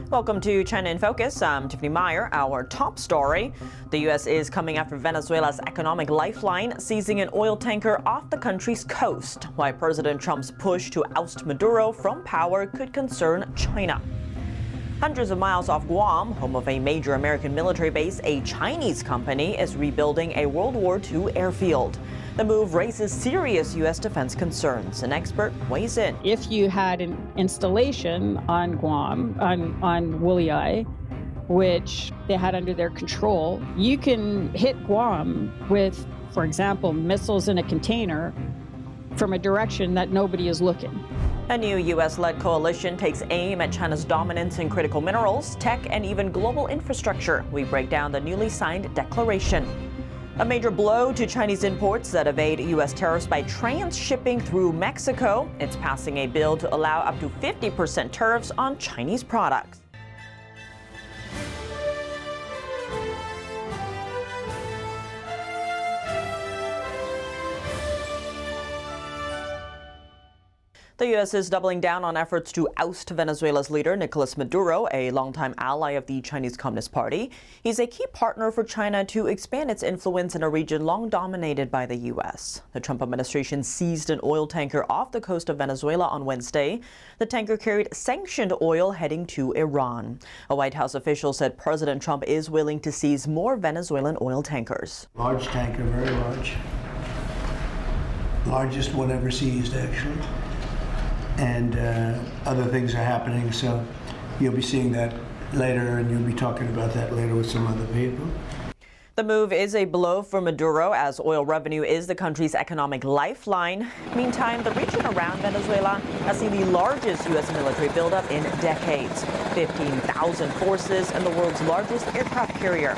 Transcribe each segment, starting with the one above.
Welcome to China in Focus. I'm Tiffany Meyer. Our top story: the U.S. is coming after Venezuela's economic lifeline, seizing an oil tanker off the country's coast. Why President Trump's push to oust Maduro from power could concern China. Hundreds of miles off Guam, home of a major American military base, a Chinese company is rebuilding a World War II airfield. The move raises serious U.S. defense concerns. An expert weighs in. If you had an installation on Guam, on Wooley, which they had under their control, you can hit Guam with, for example, missiles in a container from a direction that nobody is looking. A new U.S.-led coalition takes aim at China's dominance in critical minerals, tech, and even global infrastructure. We break down the newly signed declaration. A major blow to Chinese imports that evade U.S. tariffs by transshipping through Mexico. It's passing a bill to allow up to 50% tariffs on Chinese products. The U.S. is doubling down on efforts to oust Venezuela's leader, Nicolas Maduro, a longtime ally of the Chinese Communist Party. He's a key partner for China to expand its influence in a region long dominated by the U.S. The Trump administration seized an oil tanker off the coast of Venezuela on Wednesday. The tanker carried sanctioned oil heading to Iran. A White House official said President Trump is willing to seize more Venezuelan oil tankers. Large tanker, very large. Largest one ever seized, actually. And other things are happening, so you'll be seeing that later, and you'll be talking about that later with some other people. The move is a blow for Maduro, as oil revenue is the country's economic lifeline. Meantime, the region around Venezuela has seen the largest U.S. military buildup in decades. 15,000 forces and the world's largest aircraft carrier.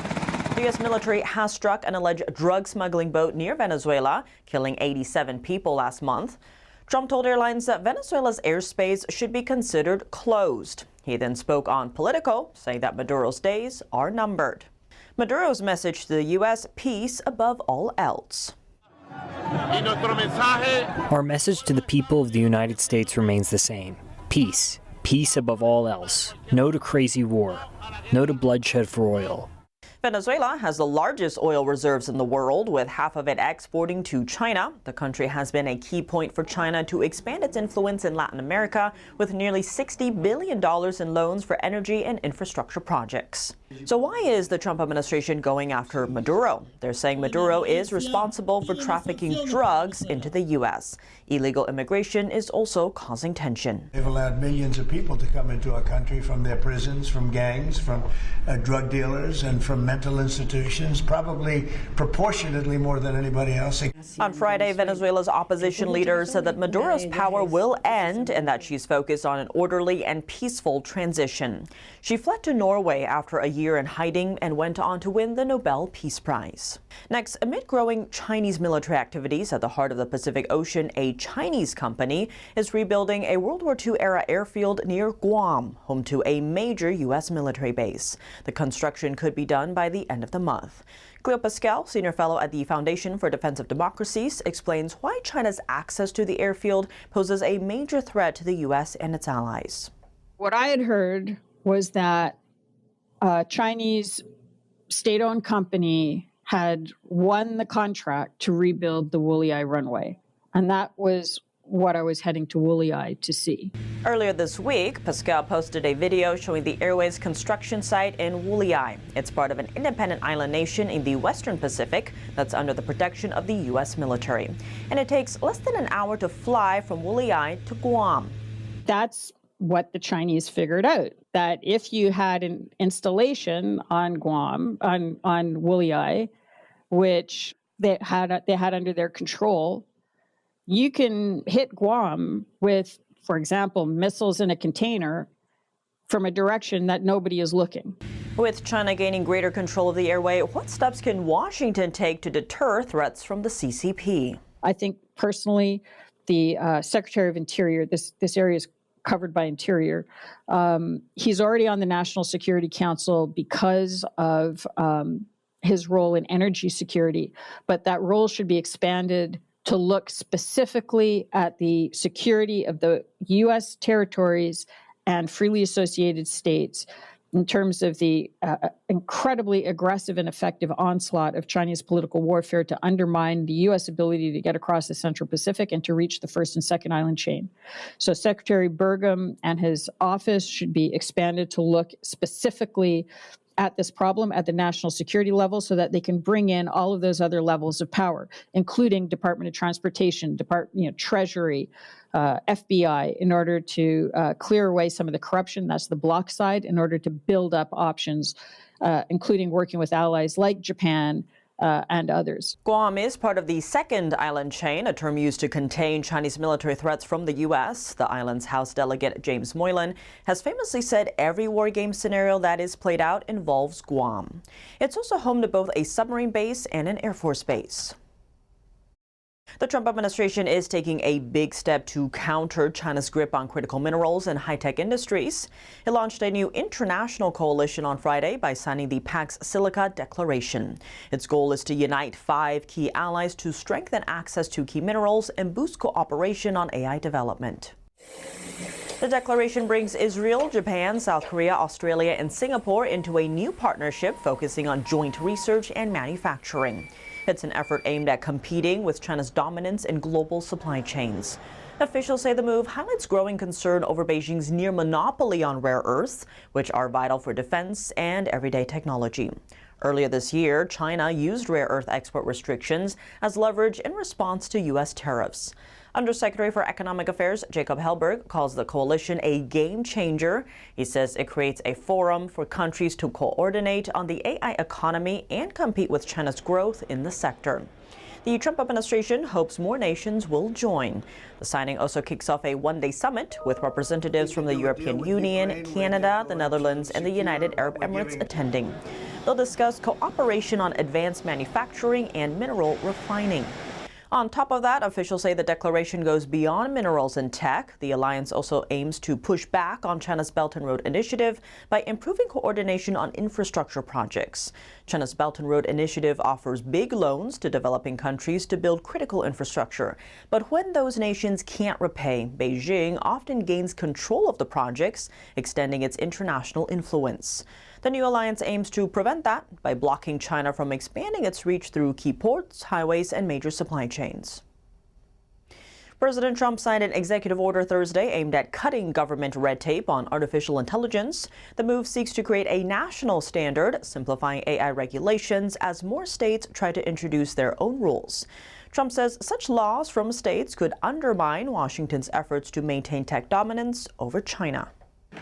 The U.S. military has struck an alleged drug smuggling boat near Venezuela, killing 87 people last month. Trump told airlines that Venezuela's airspace should be considered closed. He then spoke on Politico, saying that Maduro's days are numbered. Maduro's message to the U.S.: peace above all else. Our message to the people of the United States remains the same. Peace. Peace above all else. No to crazy war. No to bloodshed for oil. Venezuela has the largest oil reserves in the world, with half of it exporting to China. The country has been a key point for China to expand its influence in Latin America, with nearly $60 billion in loans for energy and infrastructure projects. So why is the Trump administration going after Maduro? They're saying Maduro is responsible for trafficking drugs into the U.S. Illegal immigration is also causing tension. They've allowed millions of people to come into our country from their prisons, from gangs, from drug dealers, and from mental institutions, probably proportionately more than anybody else. On Friday, Venezuela's opposition leader said that Maduro's power will end and that she's focused on an orderly and peaceful transition. She fled to Norway after a year in hiding and went on to win the Nobel Peace Prize. Next, amid growing Chinese military activities at the heart of the Pacific Ocean, a Chinese company is rebuilding a World War II-era airfield near Guam, home to a major U.S. military base. The construction could be done by the end of the month. Cleo Pascal, senior fellow at the Foundation for Defense of Democracies, explains why China's access to the airfield poses a major threat to the U.S. and its allies. What I had heard was that a Chinese state-owned company had won the contract to rebuild the Wooley runway, and that was what I was heading to Wooley to see. Earlier this week, Pascal posted a video showing the airway's construction site in Wooley. It's part of an independent island nation in the Western Pacific that's under the protection of the U.S. military. And it takes less than an hour to fly from Wooley to Guam. That's what the Chinese figured out, that if you had an installation on Guam, on Wooley, which they had under their control, you can hit Guam with, for example, missiles in a container from a direction that nobody is looking. With China gaining greater control of the airway, what steps can Washington take to deter threats from the CCP? I think personally, the Secretary of Interior, this area is covered by Interior. He's already on the National Security Council because of his role in energy security, but that role should be expanded to look specifically at the security of the U.S. territories and freely associated states in terms of the incredibly aggressive and effective onslaught of Chinese political warfare to undermine the U.S. ability to get across the Central Pacific and to reach the first and second island chain. So Secretary Burgum and his office should be expanded to look specifically at this problem at the national security level so that they can bring in all of those other levels of power, including Department of Transportation, Treasury, FBI, in order to clear away some of the corruption, that's the block side, in order to build up options, including working with allies like Japan, and others. Guam is part of the second island chain, a term used to contain Chinese military threats from the U.S. The island's House delegate James Moylan has famously said every war game scenario that is played out involves Guam. It's also home to both a submarine base and an Air Force base. The Trump administration is taking a big step to counter China's grip on critical minerals and high-tech industries. It launched a new international coalition on Friday by signing the Pax Silica Declaration. Its goal is to unite 5 key allies to strengthen access to key minerals and boost cooperation on AI development. The declaration brings Israel, Japan, South Korea, Australia, and Singapore into a new partnership focusing on joint research and manufacturing. It's an effort aimed at competing with China's dominance in global supply chains. Officials say the move highlights growing concern over Beijing's near monopoly on rare earths, which are vital for defense and everyday technology. Earlier this year, China used rare earth export restrictions as leverage in response to U.S. tariffs. Undersecretary for Economic Affairs Jacob Hellberg calls the coalition a game changer. He says it creates a forum for countries to coordinate on the AI economy and compete with China's growth in the sector. The Trump administration hopes more nations will join. The signing also kicks off a one-day summit with representatives from the European Union, Canada, the Netherlands, and the United Arab Emirates attending. They'll discuss cooperation on advanced manufacturing and mineral refining. On top of that, officials say the declaration goes beyond minerals and tech. The alliance also aims to push back on China's Belt and Road Initiative by improving coordination on infrastructure projects. China's Belt and Road Initiative offers big loans to developing countries to build critical infrastructure. But when those nations can't repay, Beijing often gains control of the projects, extending its international influence. The new alliance aims to prevent that by blocking China from expanding its reach through key ports, highways, and major supply chains. President Trump signed an executive order Thursday aimed at cutting government red tape on artificial intelligence. The move seeks to create a national standard, simplifying AI regulations as more states try to introduce their own rules. Trump says such laws from states could undermine Washington's efforts to maintain tech dominance over China.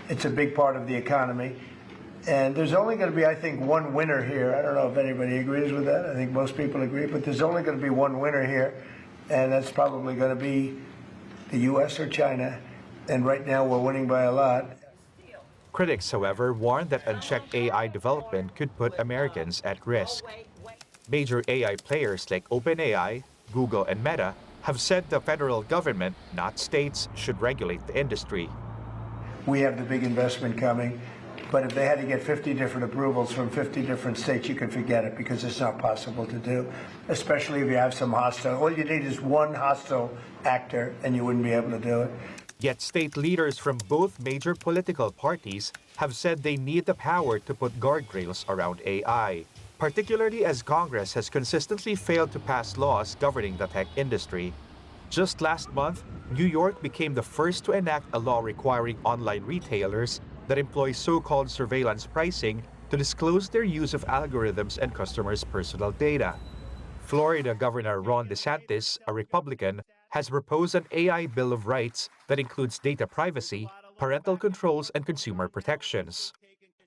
It's a big part of the economy. And there's only going to be, I think, one winner here. I don't know if anybody agrees with that. I think most people agree, but there's only going to be one winner here, and that's probably going to be the U.S. or China. And right now, we're winning by a lot. Critics, however, warn that unchecked AI development could put Americans at risk. Major AI players like OpenAI, Google, and Meta have said the federal government, not states, should regulate the industry. We have the big investment coming. But if they had to get 50 different approvals from 50 different states, you can forget it because it's not possible to do, especially if you have some hostile. All you need is one hostile actor and you wouldn't be able to do it. Yet state leaders from both major political parties have said they need the power to put guardrails around AI, particularly as Congress has consistently failed to pass laws governing the tech industry. Just last month, New York became the first to enact a law requiring online retailers that employ so-called surveillance pricing to disclose their use of algorithms and customers' personal data. Florida Governor Ron DeSantis, a Republican, has proposed an AI Bill of Rights that includes data privacy, parental controls, and consumer protections.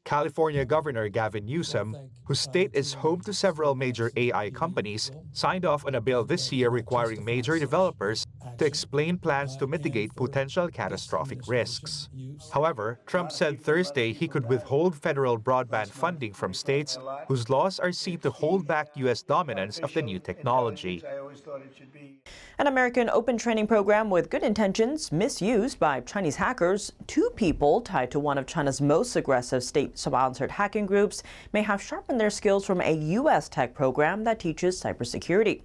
California Governor Gavin Newsom, whose state is home to several major AI companies, signed off on a bill this year requiring major developers to explain plans to mitigate potential catastrophic risks. However, Trump said Thursday he could withhold federal broadband funding from states whose laws are seen to hold back U.S. dominance of the new technology. An American open training program with good intentions misused by Chinese hackers. 2 people tied to one of China's most aggressive state-sponsored hacking groups may have sharpened their skills from a U.S. tech program that teaches cybersecurity.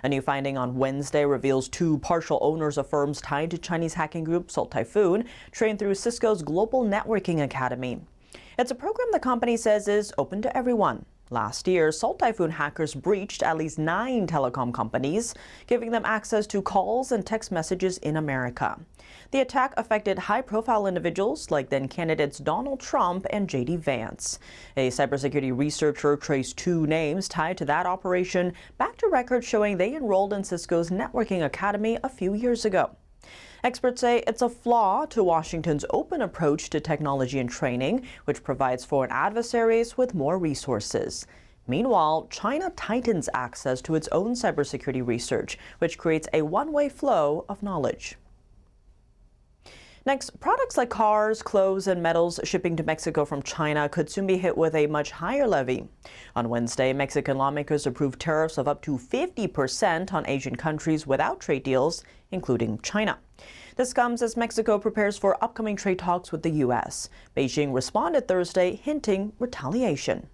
A new finding on Wednesday reveals two partial owners of firms tied to Chinese hacking group Salt Typhoon, trained through Cisco's Global Networking Academy. It's a program the company says is open to everyone. Last year, Salt Typhoon hackers breached at least 9 telecom companies, giving them access to calls and text messages in America. The attack affected high-profile individuals like then-candidates Donald Trump and J.D. Vance. A cybersecurity researcher traced 2 names tied to that operation back to records showing they enrolled in Cisco's Networking Academy a few years ago. Experts say it's a flaw to Washington's open approach to technology and training, which provides foreign adversaries with more resources. Meanwhile, China tightens access to its own cybersecurity research, which creates a one-way flow of knowledge. Next, products like cars, clothes, and metals shipping to Mexico from China could soon be hit with a much higher levy. On Wednesday, Mexican lawmakers approved tariffs of up to 50% on Asian countries without trade deals, including China. This comes as Mexico prepares for upcoming trade talks with the U.S. Beijing responded Thursday, hinting retaliation.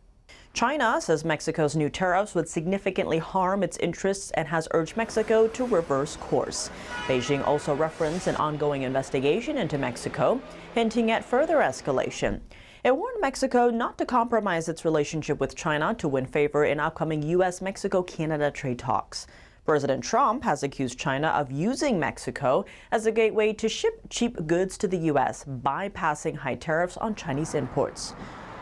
China says Mexico's new tariffs would significantly harm its interests and has urged Mexico to reverse course. Beijing also referenced an ongoing investigation into Mexico, hinting at further escalation. It warned Mexico not to compromise its relationship with China to win favor in upcoming U.S.-Mexico-Canada trade talks. President Trump has accused China of using Mexico as a gateway to ship cheap goods to the U.S., bypassing high tariffs on Chinese imports.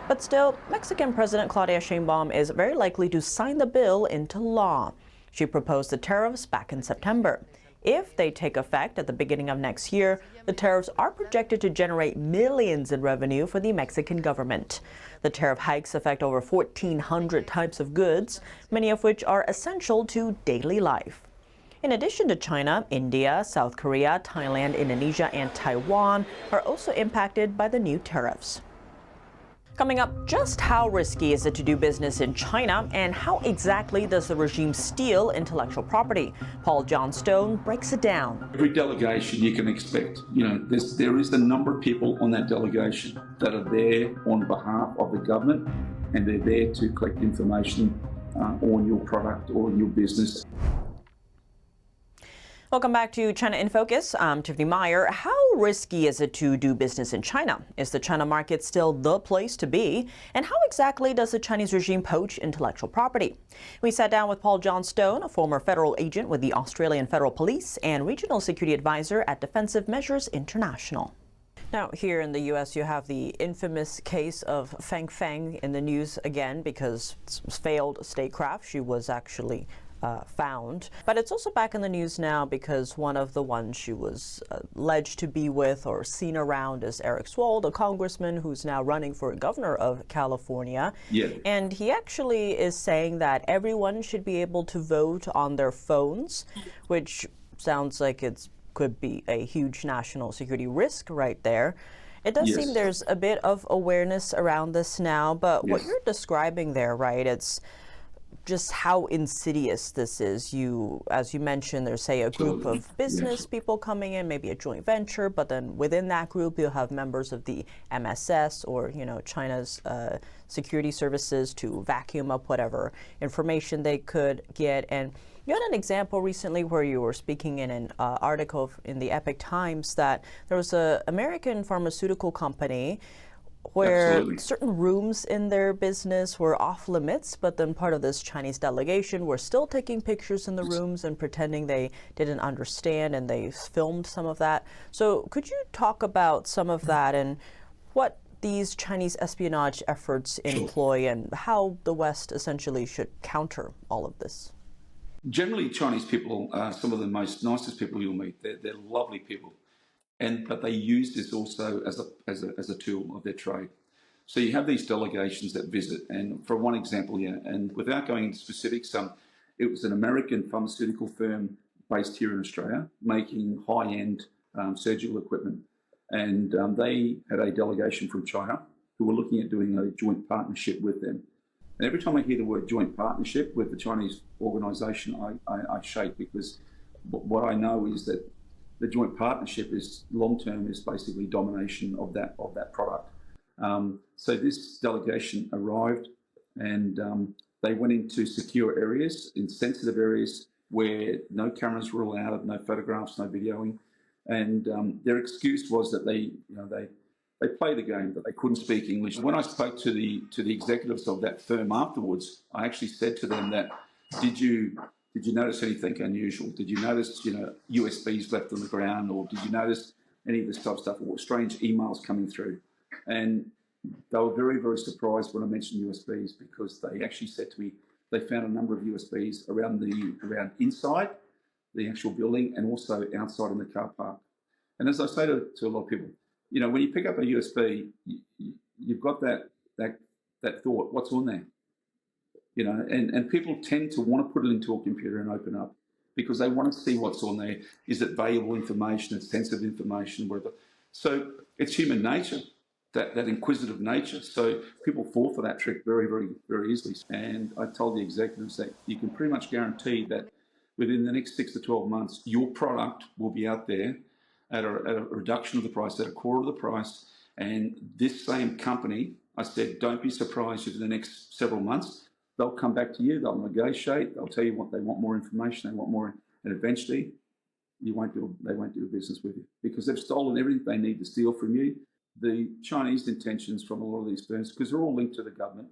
But still, Mexican President Claudia Sheinbaum is very likely to sign the bill into law. She proposed the tariffs back in September. If they take effect at the beginning of next year, the tariffs are projected to generate millions in revenue for the Mexican government. The tariff hikes affect over 1,400 types of goods, many of which are essential to daily life. In addition to China, India, South Korea, Thailand, Indonesia, and Taiwan are also impacted by the new tariffs. Coming up, just how risky is it to do business in China, and how exactly does the regime steal intellectual property? Paul Johnstone breaks it down. Every delegation you can expect, there is a number of people on that delegation that are there on behalf of the government, and they're there to collect information on your product or your business. Welcome back to China in Focus. I'm Tiffany Meyer. How risky is it to do business in China? Is the China market still the place to be? And how exactly does the Chinese regime poach intellectual property? We sat down with Paul Johnstone, a former federal agent with the Australian Federal Police and regional security advisor at Defensive Measures International. Now, here in the U.S., you have the infamous case of Fang Feng in the news again because it's failed statecraft. She was actually found. But it's also back in the news now because one of the ones she was alleged to be with or seen around is Eric Swold, a congressman who's now running for governor of California. Yeah. And he actually is saying that everyone should be able to vote on their phones, which sounds like it could be a huge national security risk right there. It does seem there's a bit of awareness around this now, but what you're describing there, right, it's just how insidious this is. As you mentioned, there's, say, a group of business people coming in, maybe a joint venture, but then within that group, you'll have members of the MSS or, China's security services to vacuum up whatever information they could get. And you had an example recently where you were speaking in an article in the Epoch Times that there was an American pharmaceutical company where certain rooms in their business were off limits, but then part of this Chinese delegation were still taking pictures in the rooms and pretending they didn't understand, and they filmed some of that. So could you talk about some of that and what these Chinese espionage efforts employ and how the West essentially should counter all of this? Generally, Chinese people are some of the nicest people you'll meet. They're lovely people. But they use this also as a tool of their trade. So you have these delegations that visit, and for one example, and without going into specifics, it was an American pharmaceutical firm based here in Australia making high-end surgical equipment, and they had a delegation from China who were looking at doing a joint partnership with them. And every time I hear the word joint partnership with the Chinese organisation, I shake, because what I know is that the joint partnership is long-term, is basically domination of that product. So this delegation arrived, and they went into secure areas, in sensitive areas, where no cameras were allowed, no photographs, no videoing, and their excuse was that they play the game, that they couldn't speak English. When I spoke to the executives of that firm afterwards, I actually said to them that, did you notice anything unusual? Did you notice USBs left on the ground, or did you notice any of this type of stuff, or strange emails coming through? And they were very, very surprised when I mentioned USBs, because they actually said to me they found a number of USBs around inside the actual building and also outside in the car park. And as I say to a lot of people, when you pick up a USB, you've got that thought, what's on there? And people tend to want to put it into a computer and open up because they want to see what's on there. Is it valuable information? It's sensitive information, whatever. So it's human nature, that inquisitive nature. So people fall for that trick very, very, very easily. And I told the executives that you can pretty much guarantee that within the next 6 to 12 months, your product will be out there at a reduction of the price, at a quarter of the price. And this same company, I said, don't be surprised if in the next several months, they'll come back to you, they'll negotiate, they'll tell you what they want, more information, they want more, and eventually they won't do business with you because they've stolen everything they need to steal from you. The Chinese intentions from a lot of these firms, because they're all linked to the government,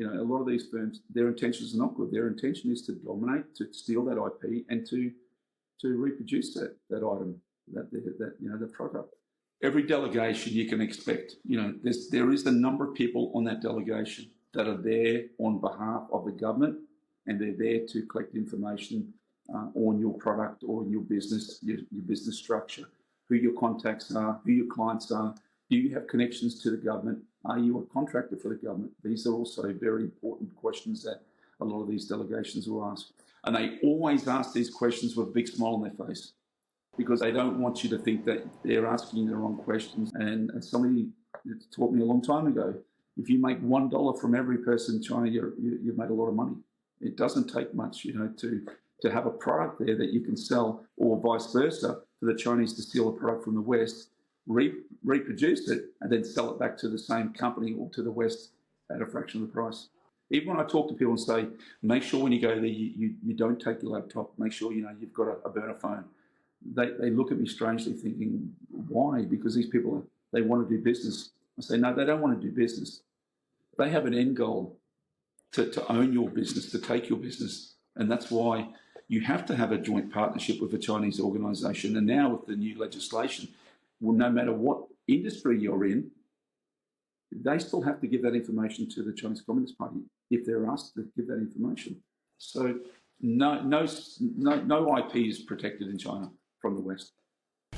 a lot of these firms, their intentions are not good. Their intention is to dominate, to steal that IP, and to reproduce that item, the product. Every delegation you can expect, there is the number of people on that delegation that are there on behalf of the government, and they're there to collect information on your product or your business, your business structure, who your contacts are, who your clients are. Do you have connections to the government? Are you a contractor for the government? These are also very important questions that a lot of these delegations will ask. And they always ask these questions with a big smile on their face because they don't want you to think that they're asking you the wrong questions. And as somebody taught me a long time ago, if you make $1 from every person in China, you've made a lot of money. It doesn't take much, to have a product there that you can sell, or vice versa, for the Chinese to steal a product from the West, reproduce it, and then sell it back to the same company or to the West at a fraction of the price. Even when I talk to people and say, make sure when you go there, you don't take your laptop. Make sure you've got a burner phone. They look at me strangely, thinking, why? Because these people they want to do business. I say, no, they don't want to do business. They have an end goal to own your business, to take your business. And that's why you have to have a joint partnership with a Chinese organisation. And now with the new legislation, well, no matter what industry you're in, they still have to give that information to the Chinese Communist Party if they're asked to give that information. So no IP is protected in China from the West.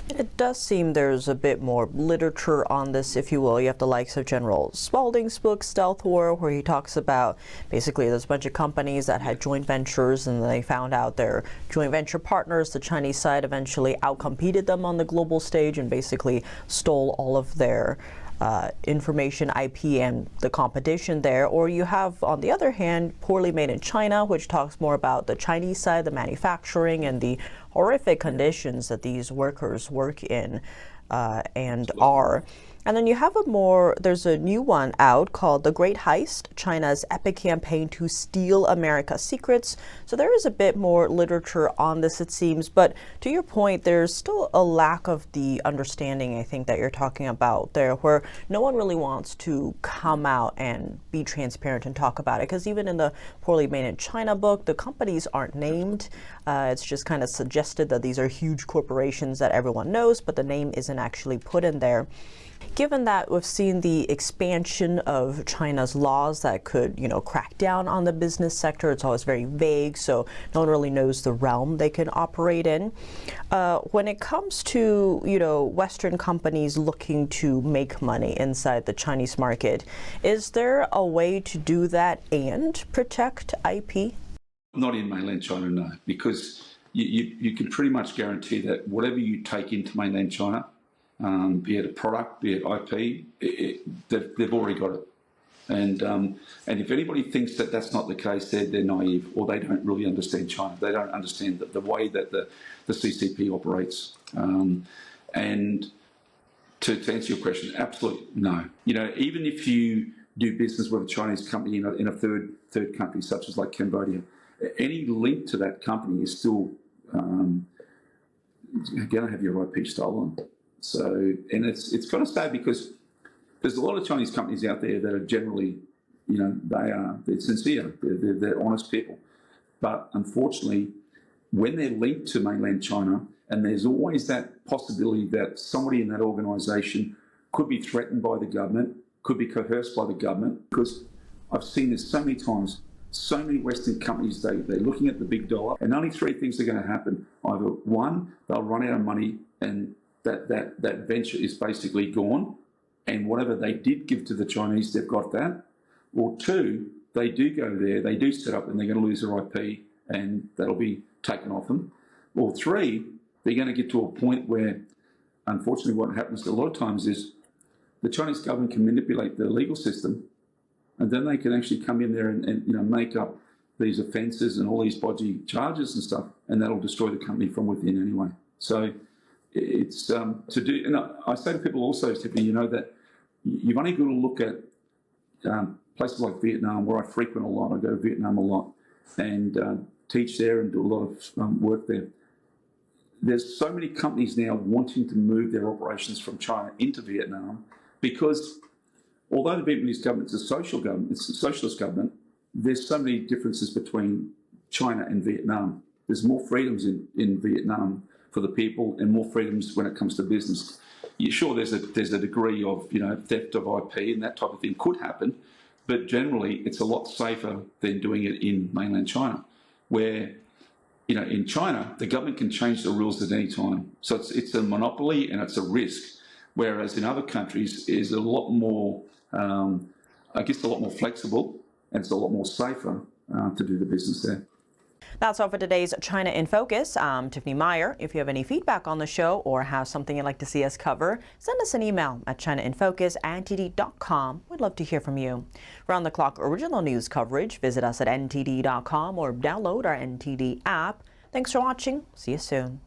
It does seem there's a bit more literature on this, if you will. You have the likes of General Spaulding's book, Stealth War, where he talks about basically there's a bunch of companies that had joint ventures and they found out their joint venture partners, the Chinese side, eventually outcompeted them on the global stage and basically stole all of their information, IP, and the competition there. Or you have, on the other hand, Poorly Made in China, which talks more about the Chinese side, the manufacturing, and the horrific conditions that these workers work in and are. And then you have there's a new one out called The Great Heist, China's Epic Campaign to Steal America's Secrets. So there is a bit more literature on this, it seems. But to your point, there's still a lack of the understanding, I think, that you're talking about there, where no one really wants to come out and be transparent and talk about it. Because even in the Poorly Made in China book, the companies aren't named. It's just kind of suggested that these are huge corporations that everyone knows, but the name isn't actually put in there. Given that we've seen the expansion of China's laws that could, crack down on the business sector, it's always very vague, so no one really knows the realm they can operate in. When it comes to, Western companies looking to make money inside the Chinese market, is there a way to do that and protect IP? Not in mainland China, no, because you can pretty much guarantee that whatever you take into mainland China, be it a product, be it IP, they've already got it. And if anybody thinks that that's not the case, they're naive, or they don't really understand China. They don't understand the way that the CCP operates. And to answer your question, absolutely no. Even if you do business with a Chinese company in a third country, such as like Cambodia, any link to that company is still going to have your IP stolen. So, and it's kind of sad because there's a lot of Chinese companies out there that are generally, they're sincere, they're honest people. But unfortunately, when they're linked to mainland China, and there's always that possibility that somebody in that organisation could be threatened by the government, could be coerced by the government, because I've seen this so many times. So many Western companies, they're looking at the big dollar, and only three things are going to happen. Either one, they'll run out of money and that venture is basically gone, and whatever they did give to the Chinese, they've got that. Or two, they do go there, they do set up, and they're going to lose their IP, and that'll be taken off them. Or three, they're going to get to a point where, unfortunately, what happens a lot of times is the Chinese government can manipulate the legal system, and then they can actually come in there and make up these offences and all these bodgy charges and stuff, and that'll destroy the company from within anyway. So it's to do, and I say to people also, Tiffany, that you've only got to look at places like Vietnam, where I frequent a lot. I go to Vietnam a lot and teach there and do a lot of work there. There's so many companies now wanting to move their operations from China into Vietnam because although the Vietnamese government is a social government, it's a socialist government, there's so many differences between China and Vietnam. There's more freedoms in Vietnam for the people and more freedoms when it comes to business. Sure, there's a degree of theft of IP and that type of thing could happen, but generally it's a lot safer than doing it in mainland China, where in China the government can change the rules at any time. So it's a monopoly and it's a risk, whereas in other countries is a lot more, a lot more flexible, and it's a lot more safer to do the business there. That's all for today's China in Focus. I'm Tiffany Meyer. If you have any feedback on the show or have something you'd like to see us cover, send us an email at chinainfocus@ntd.com. We'd love to hear from you. Round-the-clock original news coverage, visit us at ntd.com or download our NTD app. Thanks for watching. See you soon.